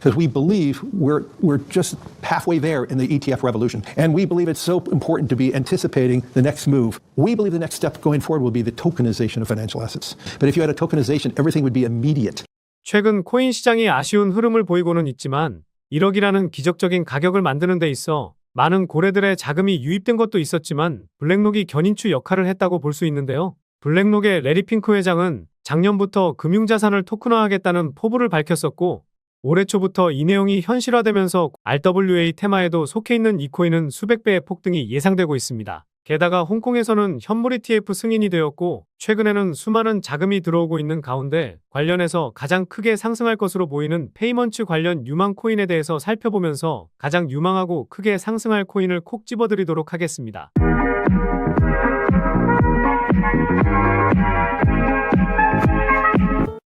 because we believe we're just halfway there in the ETF revolution. And we believe it's so important to be anticipating the next move. We believe the next step going forward will be the tokenization of financial assets. But if you had a tokenization, everything would be immediate. 최근 코인 시장이 아쉬운 흐름을 보이고는 있지만 1억이라는 기적적인 가격을 만드는 데 있어 많은 고래들의 자금이 유입된 것도 있었지만 블랙록이 견인추 역할을 했다고 볼 수 있는데요. 블랙록의 레리 핑크 회장은 작년부터 금융자산을 토큰화하겠다는 포부를 밝혔었고 올해 초부터 이 내용이 현실화되면서 RWA 테마에도 속해 있는 이 코인은 수백 배의 폭등이 예상되고 있습니다. 게다가 홍콩에서는 현물 ETF 승인이 되었고 최근에는 수많은 자금이 들어오고 있는 가운데 관련해서 가장 크게 상승할 것으로 보이는 페이먼츠 관련 유망 코인에 대해서 살펴보면서 가장 유망하고 크게 상승할 코인을 콕 집어드리도록 하겠습니다.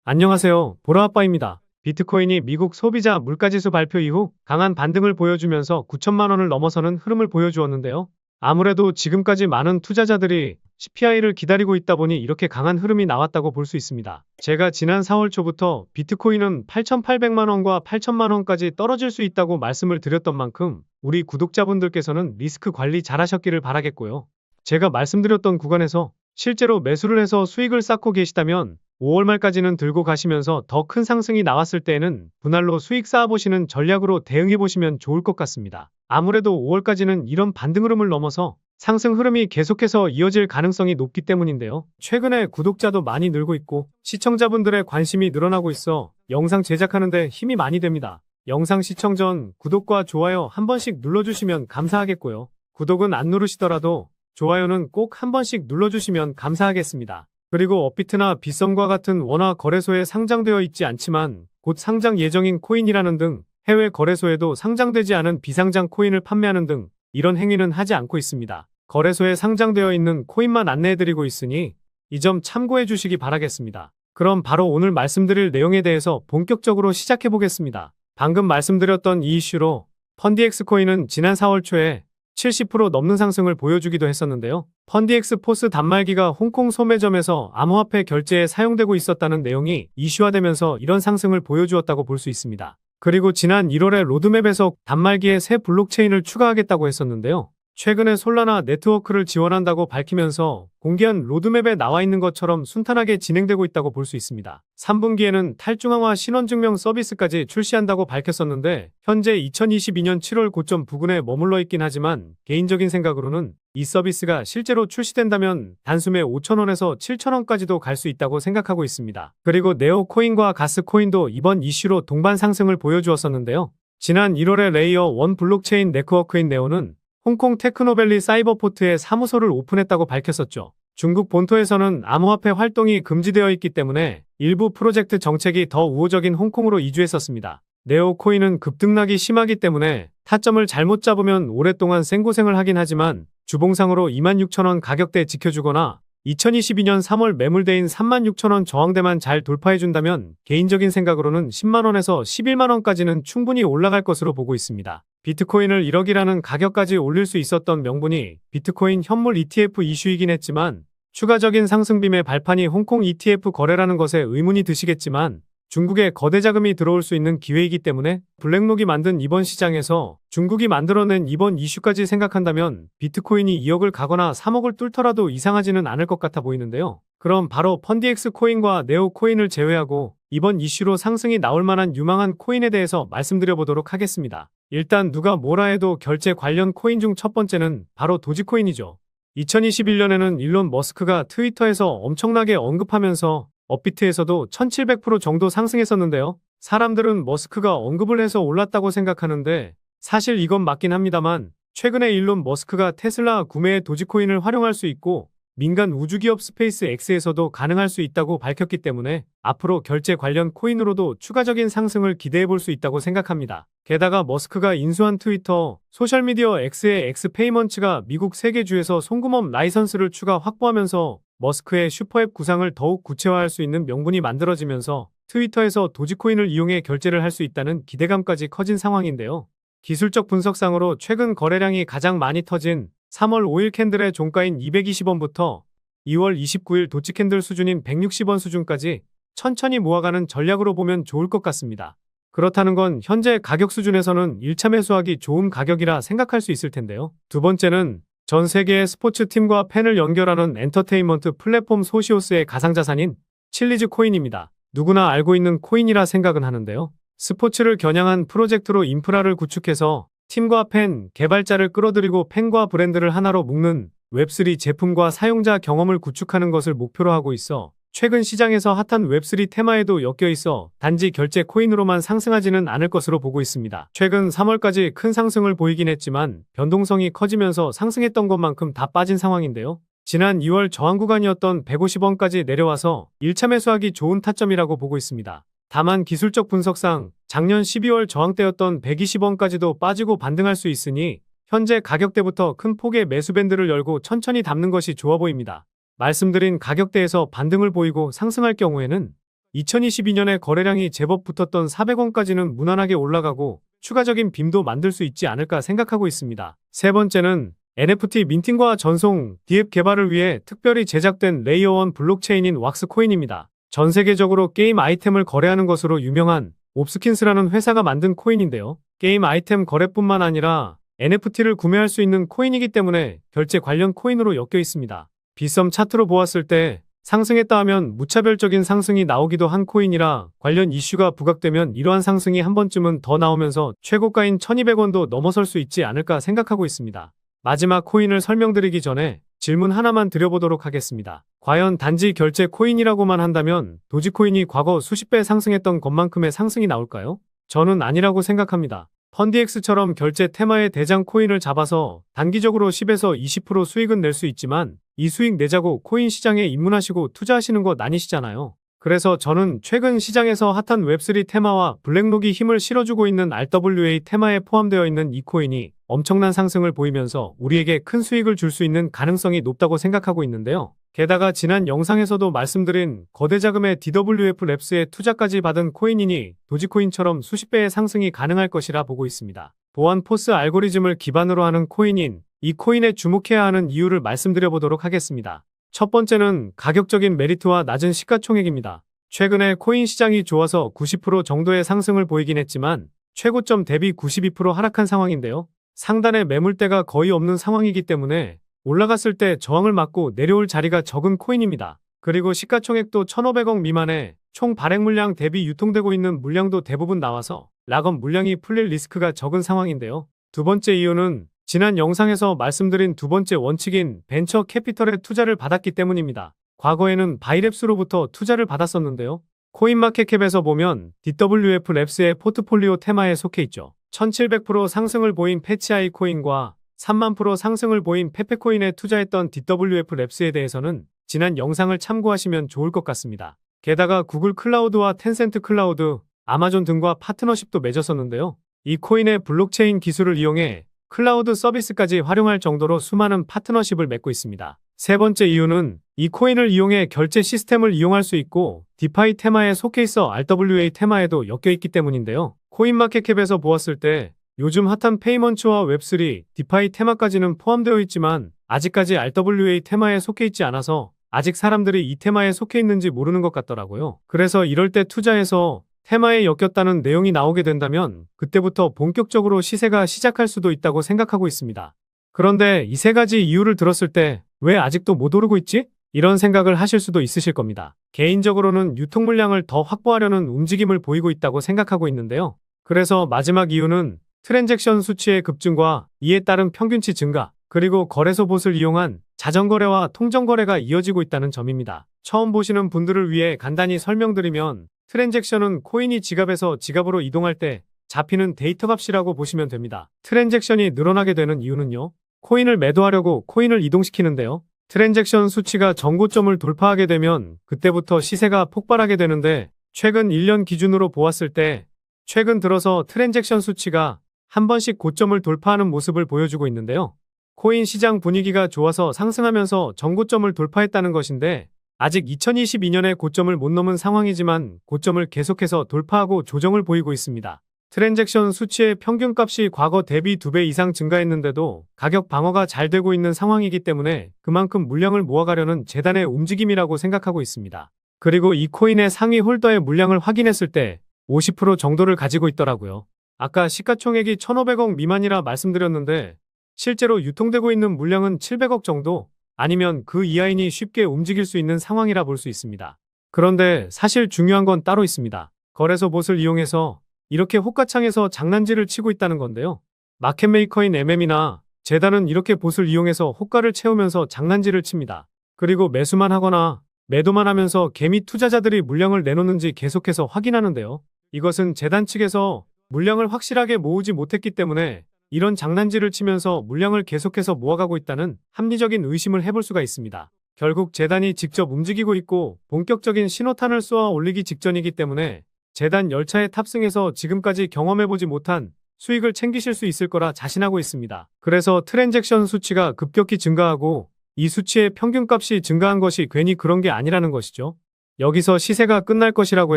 안녕하세요, 보라아빠입니다. 비트코인이 미국 소비자 물가지수 발표 이후 강한 반등을 보여주면서 9천만 원을 넘어서는 흐름을 보여주었는데요. 아무래도 지금까지 많은 투자자들이 CPI를 기다리고 있다 보니 이렇게 강한 흐름이 나왔다고 볼 수 있습니다. 제가 지난 4월 초부터 비트코인은 8,800만 원과 8천만 원까지 떨어질 수 있다고 말씀을 드렸던 만큼 우리 구독자분들께서는 리스크 관리 잘 하셨기를 바라겠고요. 제가 말씀드렸던 구간에서 실제로 매수를 해서 수익을 쌓고 계시다면 5월 말까지는 들고 가시면서 더 큰 상승이 나왔을 때에는 분할로 수익 쌓아보시는 전략으로 대응해보시면 좋을 것 같습니다. 아무래도 5월까지는 이런 반등 흐름을 넘어서 상승 흐름이 계속해서 이어질 가능성이 높기 때문인데요. 최근에 구독자도 많이 늘고 있고 시청자분들의 관심이 늘어나고 있어 영상 제작하는 데 힘이 많이 됩니다. 영상 시청 전 구독과 좋아요 한 번씩 눌러주시면 감사하겠고요. 구독은 안 누르시더라도 좋아요는 꼭 한 번씩 눌러주시면 감사하겠습니다. 그리고 업비트나 빗썸과 같은 원화 거래소에 상장되어 있지 않지만 곧 상장 예정인 코인이라는 등 해외 거래소에도 상장되지 않은 비상장 코인을 판매하는 등 이런 행위는 하지 않고 있습니다. 거래소에 상장되어 있는 코인만 안내해드리고 있으니 이 점 참고해 주시기 바라겠습니다. 그럼 바로 오늘 말씀드릴 내용에 대해서 본격적으로 시작해 보겠습니다. 방금 말씀드렸던 이 이슈로 펀디엑스 코인은 지난 4월 초에 70% 넘는 상승을 보여주기도 했었는데요. 펀디엑스 포스 단말기가 홍콩 소매점에서 암호화폐 결제에 사용되고 있었다는 내용이 이슈화되면서 이런 상승을 보여주었다고 볼 수 있습니다. 그리고 지난 1월에 로드맵에서 단말기에 새 블록체인을 추가하겠다고 했었는데요. 최근에 솔라나 네트워크를 지원한다고 밝히면서 공개한 로드맵에 나와 있는 것처럼 순탄하게 진행되고 있다고 볼 수 있습니다. 3분기에는 탈중앙화 신원증명 서비스까지 출시한다고 밝혔었는데 현재 2022년 7월 고점 부근에 머물러 있긴 하지만 개인적인 생각으로는 이 서비스가 실제로 출시된다면 단숨에 5,000원에서 7,000원까지도 갈 수 있다고 생각하고 있습니다. 그리고 네오코인과 가스코인도 이번 이슈로 동반 상승을 보여주었었는데요. 지난 1월에 레이어 1 블록체인 네트워크인 네오는 홍콩 테크노밸리 사이버포트에 사무소를 오픈했다고 밝혔었죠. 중국 본토에서는 암호화폐 활동이 금지되어 있기 때문에 일부 프로젝트 정책이 더 우호적인 홍콩으로 이주했었습니다. 네오코인은 급등락이 심하기 때문에 타점을 잘못 잡으면 오랫동안 생고생을 하긴 하지만 주봉상으로 26,000원 가격대 지켜주거나 2022년 3월 매물대인 36,000원 저항대만 잘 돌파해준다면 개인적인 생각으로는 10만원에서 11만원까지는 충분히 올라갈 것으로 보고 있습니다. 비트코인을 1억이라는 가격까지 올릴 수 있었던 명분이 비트코인 현물 ETF 이슈이긴 했지만 추가적인 상승빔의 발판이 홍콩 ETF 거래라는 것에 의문이 드시겠지만 중국에 거대 자금이 들어올 수 있는 기회이기 때문에 블랙록이 만든 이번 시장에서 중국이 만들어낸 이번 이슈까지 생각한다면 비트코인이 2억을 가거나 3억을 뚫더라도 이상하지는 않을 것 같아 보이는데요. 그럼 바로 펀디엑스 코인과 네오 코인을 제외하고 이번 이슈로 상승이 나올 만한 유망한 코인에 대해서 말씀드려보도록 하겠습니다. 일단 누가 뭐라 해도 결제 관련 코인 중 첫 번째는 바로 도지코인이죠. 2021년에는 일론 머스크가 트위터에서 엄청나게 언급하면서 업비트에서도 1700% 정도 상승했었는데요. 사람들은 머스크가 언급을 해서 올랐다고 생각하는데 사실 이건 맞긴 합니다만 최근에 일론 머스크가 테슬라 구매에 도지코인을 활용할 수 있고 민간 우주기업 스페이스 X에서도 가능할 수 있다고 밝혔기 때문에 앞으로 결제 관련 코인으로도 추가적인 상승을 기대해 볼 수 있다고 생각합니다. 게다가 머스크가 인수한 트위터, 소셜미디어 X의 X페이먼츠가 미국 세계주에서 송금업 라이선스를 추가 확보하면서 머스크의 슈퍼앱 구상을 더욱 구체화할 수 있는 명분이 만들어지면서 트위터에서 도지코인을 이용해 결제를 할 수 있다는 기대감까지 커진 상황인데요. 기술적 분석상으로 최근 거래량이 가장 많이 터진 3월 5일 캔들의 종가인 220원부터 2월 29일 도치 캔들 수준인 160원 수준까지 천천히 모아가는 전략으로 보면 좋을 것 같습니다. 그렇다는 건 현재 가격 수준에서는 1차 매수하기 좋은 가격이라 생각할 수 있을 텐데요. 두 번째는 전 세계의 스포츠 팀과 팬을 연결하는 엔터테인먼트 플랫폼 소시오스의 가상자산인 칠리즈 코인입니다. 누구나 알고 있는 코인이라 생각은 하는데요. 스포츠를 겨냥한 프로젝트로 인프라를 구축해서 팀과 팬, 개발자를 끌어들이고 팬과 브랜드를 하나로 묶는 웹3 제품과 사용자 경험을 구축하는 것을 목표로 하고 있어 최근 시장에서 핫한 웹3 테마에도 엮여 있어 단지 결제 코인으로만 상승하지는 않을 것으로 보고 있습니다. 최근 3월까지 큰 상승을 보이긴 했지만 변동성이 커지면서 상승했던 것만큼 다 빠진 상황인데요. 지난 2월 저항 구간이었던 150원까지 내려와서 1차 매수하기 좋은 타점이라고 보고 있습니다. 다만 기술적 분석상 작년 12월 저항대였던 120원까지도 빠지고 반등할 수 있으니 현재 가격대부터 큰 폭의 매수 밴드를 열고 천천히 담는 것이 좋아 보입니다. 말씀드린 가격대에서 반등을 보이고 상승할 경우에는 2022년에 거래량이 제법 붙었던 400원까지는 무난하게 올라가고 추가적인 빔도 만들 수 있지 않을까 생각하고 있습니다. 세 번째는 NFT 민팅과 전송, 디앱 개발을 위해 특별히 제작된 레이어 1 블록체인인 왁스코인입니다. 전 세계적으로 게임 아이템을 거래하는 것으로 유명한 옵스킨스라는 회사가 만든 코인인데요. 게임 아이템 거래뿐만 아니라 NFT를 구매할 수 있는 코인이기 때문에 결제 관련 코인으로 엮여 있습니다. 빗썸 차트로 보았을 때 상승했다 하면 무차별적인 상승이 나오기도 한 코인이라 관련 이슈가 부각되면 이러한 상승이 한 번쯤은 더 나오면서 최고가인 1200원도 넘어설 수 있지 않을까 생각하고 있습니다. 마지막 코인을 설명드리기 전에 질문 하나만 드려보도록 하겠습니다. 과연 단지 결제 코인이라고만 한다면 도지코인이 과거 수십 배 상승했던 것만큼의 상승이 나올까요? 저는 아니라고 생각합니다. 펀디엑스처럼 결제 테마의 대장 코인을 잡아서 단기적으로 10에서 20% 수익은 낼 수 있지만 이 수익 내자고 코인 시장에 입문하시고 투자하시는 것 아니시잖아요. 그래서 저는 최근 시장에서 핫한 웹3 테마와 블랙록이 힘을 실어주고 있는 RWA 테마에 포함되어 있는 이 코인이 엄청난 상승을 보이면서 우리에게 큰 수익을 줄 수 있는 가능성이 높다고 생각하고 있는데요. 게다가 지난 영상에서도 말씀드린 거대 자금의 DWF 랩스에 투자까지 받은 코인이니 도지코인처럼 수십 배의 상승이 가능할 것이라 보고 있습니다. 보안 포스 알고리즘을 기반으로 하는 코인인 이 코인에 주목해야 하는 이유를 말씀드려 보도록 하겠습니다. 첫 번째는 가격적인 메리트와 낮은 시가총액입니다. 최근에 코인 시장이 좋아서 90% 정도의 상승을 보이긴 했지만 최고점 대비 92% 하락한 상황인데요. 상단에 매물대가 거의 없는 상황이기 때문에 올라갔을 때 저항을 맞고 내려올 자리가 적은 코인입니다. 그리고 시가총액도 1,500억 미만에 총 발행 물량 대비 유통되고 있는 물량도 대부분 나와서 락업 물량이 풀릴 리스크가 적은 상황인데요. 두 번째 이유는 지난 영상에서 말씀드린 두 번째 원칙인 벤처 캐피털의 투자를 받았기 때문입니다. 과거에는 바이랩스로부터 투자를 받았었는데요. 코인마켓캡에서 보면 DWF 랩스의 포트폴리오 테마에 속해 있죠. 1700% 상승을 보인 패치아이 코인과 3만% 상승을 보인 페페코인에 투자했던 DWF 랩스에 대해서는 지난 영상을 참고하시면 좋을 것 같습니다. 게다가 구글 클라우드와 텐센트 클라우드, 아마존 등과 파트너십도 맺었었는데요. 이 코인의 블록체인 기술을 이용해 클라우드 서비스까지 활용할 정도로 수많은 파트너십을 맺고 있습니다. 세 번째 이유는 이 코인을 이용해 결제 시스템을 이용할 수 있고 디파이 테마에 속해 있어 RWA 테마에도 엮여 있기 때문인데요. 코인마켓캡에서 보았을 때 요즘 핫한 페이먼츠와 웹3, 디파이 테마까지는 포함되어 있지만 아직까지 RWA 테마에 속해 있지 않아서 아직 사람들이 이 테마에 속해 있는지 모르는 것 같더라고요. 그래서 이럴 때 투자해서 테마에 엮였다는 내용이 나오게 된다면 그때부터 본격적으로 시세가 시작할 수도 있다고 생각하고 있습니다. 그런데 이 세 가지 이유를 들었을 때 왜 아직도 못 오르고 있지? 이런 생각을 하실 수도 있으실 겁니다. 개인적으로는 유통 물량을 더 확보하려는 움직임을 보이고 있다고 생각하고 있는데요. 그래서 마지막 이유는 트랜잭션 수치의 급증과 이에 따른 평균치 증가, 그리고 거래소 봇을 이용한 자전거래와 통정거래가 이어지고 있다는 점입니다. 처음 보시는 분들을 위해 간단히 설명드리면 트랜잭션은 코인이 지갑에서 지갑으로 이동할 때 잡히는 데이터 값이라고 보시면 됩니다. 트랜잭션이 늘어나게 되는 이유는요. 코인을 매도하려고 코인을 이동시키는데요. 트랜잭션 수치가 정고점을 돌파하게 되면 그때부터 시세가 폭발하게 되는데 최근 1년 기준으로 보았을 때 최근 들어서 트랜잭션 수치가 한 번씩 고점을 돌파하는 모습을 보여주고 있는데요. 코인 시장 분위기가 좋아서 상승하면서 정고점을 돌파했다는 것인데 아직 2022년에 고점을 못 넘은 상황이지만 고점을 계속해서 돌파하고 조정을 보이고 있습니다. 트랜잭션 수치의 평균값이 과거 대비 2배 이상 증가했는데도 가격 방어가 잘 되고 있는 상황이기 때문에 그만큼 물량을 모아가려는 재단의 움직임이라고 생각하고 있습니다. 그리고 이 코인의 상위 홀더의 물량을 확인했을 때 50% 정도를 가지고 있더라고요. 아까 시가총액이 1,500억 미만이라 말씀드렸는데 실제로 유통되고 있는 물량은 700억 정도 아니면 그 이하이니 쉽게 움직일 수 있는 상황이라 볼 수 있습니다. 그런데 사실 중요한 건 따로 있습니다. 거래소 봇을 이용해서 이렇게 호가창에서 장난질을 치고 있다는 건데요. 마켓메이커인 MM이나 재단은 이렇게 봇을 이용해서 호가를 채우면서 장난질을 칩니다. 그리고 매수만 하거나 매도만 하면서 개미 투자자들이 물량을 내놓는지 계속해서 확인하는데요. 이것은 재단 측에서 물량을 확실하게 모으지 못했기 때문에 이런 장난질을 치면서 물량을 계속해서 모아가고 있다는 합리적인 의심을 해볼 수가 있습니다. 결국 재단이 직접 움직이고 있고 본격적인 신호탄을 쏘아 올리기 직전이기 때문에 재단 열차에 탑승해서 지금까지 경험해보지 못한 수익을 챙기실 수 있을 거라 자신하고 있습니다. 그래서 트랜잭션 수치가 급격히 증가하고 이 수치의 평균값이 증가한 것이 괜히 그런 게 아니라는 것이죠. 여기서 시세가 끝날 것이라고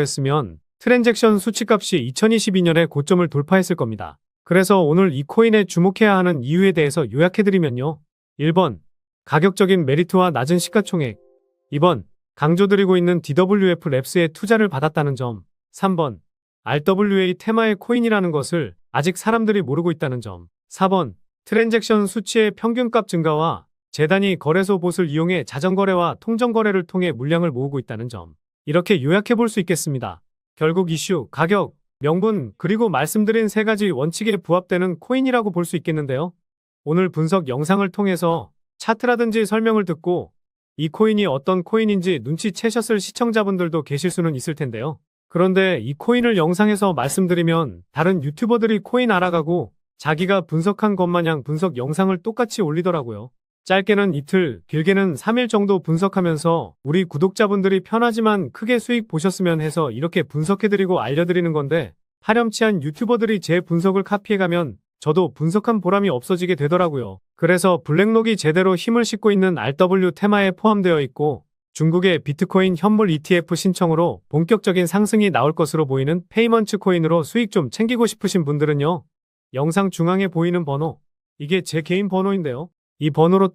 했으면 트랜잭션 수치값이 2022년에 고점을 돌파했을 겁니다. 그래서 오늘 이 코인에 주목해야 하는 이유에 대해서 요약해드리면요. 1번, 가격적인 메리트와 낮은 시가총액. 2번, 강조드리고 있는 DWF 랩스에 투자를 받았다는 점. 3번, RWA 테마의 코인이라는 것을 아직 사람들이 모르고 있다는 점. 4번, 트랜잭션 수치의 평균값 증가와 재단이 거래소 봇을 이용해 자전거래와 통정거래를 통해 물량을 모으고 있다는 점. 이렇게 요약해 볼 수 있겠습니다. 결국 이슈, 가격, 명분, 그리고 말씀드린 세 가지 원칙에 부합되는 코인이라고 볼 수 있겠는데요. 오늘 분석 영상을 통해서 차트라든지 설명을 듣고 이 코인이 어떤 코인인지 눈치채셨을 시청자분들도 계실 수는 있을 텐데요. 그런데 이 코인을 영상에서 말씀드리면 다른 유튜버들이 코인 알아가고 자기가 분석한 것 마냥 분석 영상을 똑같이 올리더라고요. 짧게는 이틀, 길게는 3일 정도 분석하면서 우리 구독자분들이 편하지만 크게 수익 보셨으면 해서 이렇게 분석해드리고 알려드리는 건데 파렴치한 유튜버들이 제 분석을 카피해가면 저도 분석한 보람이 없어지게 되더라고요. 그래서 블랙록이 제대로 힘을 싣고 있는 RW 테마에 포함되어 있고 중국의 비트코인 현물 ETF 신청으로 본격적인 상승이 나올 것으로 보이는 페이먼츠 코인으로 수익 좀 챙기고 싶으신 분들은요. 영상 중앙에 보이는 번호, 이게 제 개인 번호인데요. 이 번호로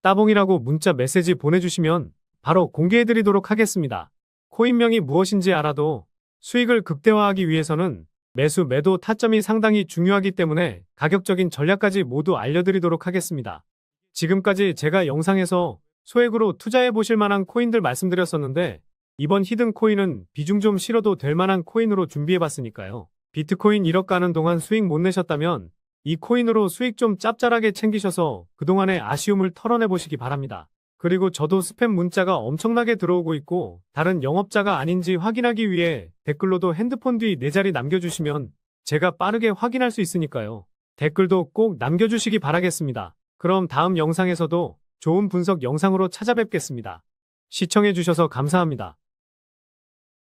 따봉이라고 문자 메시지 보내주시면 바로 공개해드리도록 하겠습니다. 코인명이 무엇인지 알아도 수익을 극대화하기 위해서는 매수, 매도 타점이 상당히 중요하기 때문에 가격적인 전략까지 모두 알려드리도록 하겠습니다. 지금까지 제가 영상에서 소액으로 투자해 보실 만한 코인들 말씀드렸었는데 이번 히든 코인은 비중 좀 실어도 될 만한 코인으로 준비해 봤으니까요. 비트코인 1억 가는 동안 수익 못 내셨다면 이 코인으로 수익 좀 짭짤하게 챙기셔서 그동안의 아쉬움을 털어내 보시기 바랍니다. 그리고 저도 스팸 문자가 엄청나게 들어오고 있고 다른 영업자가 아닌지 확인하기 위해 댓글로도 핸드폰 뒤 4자리 남겨주시면 제가 빠르게 확인할 수 있으니까요. 댓글도 꼭 남겨주시기 바라겠습니다. 그럼 다음 영상에서도 좋은 분석 영상으로 찾아뵙겠습니다. 시청해주셔서 감사합니다.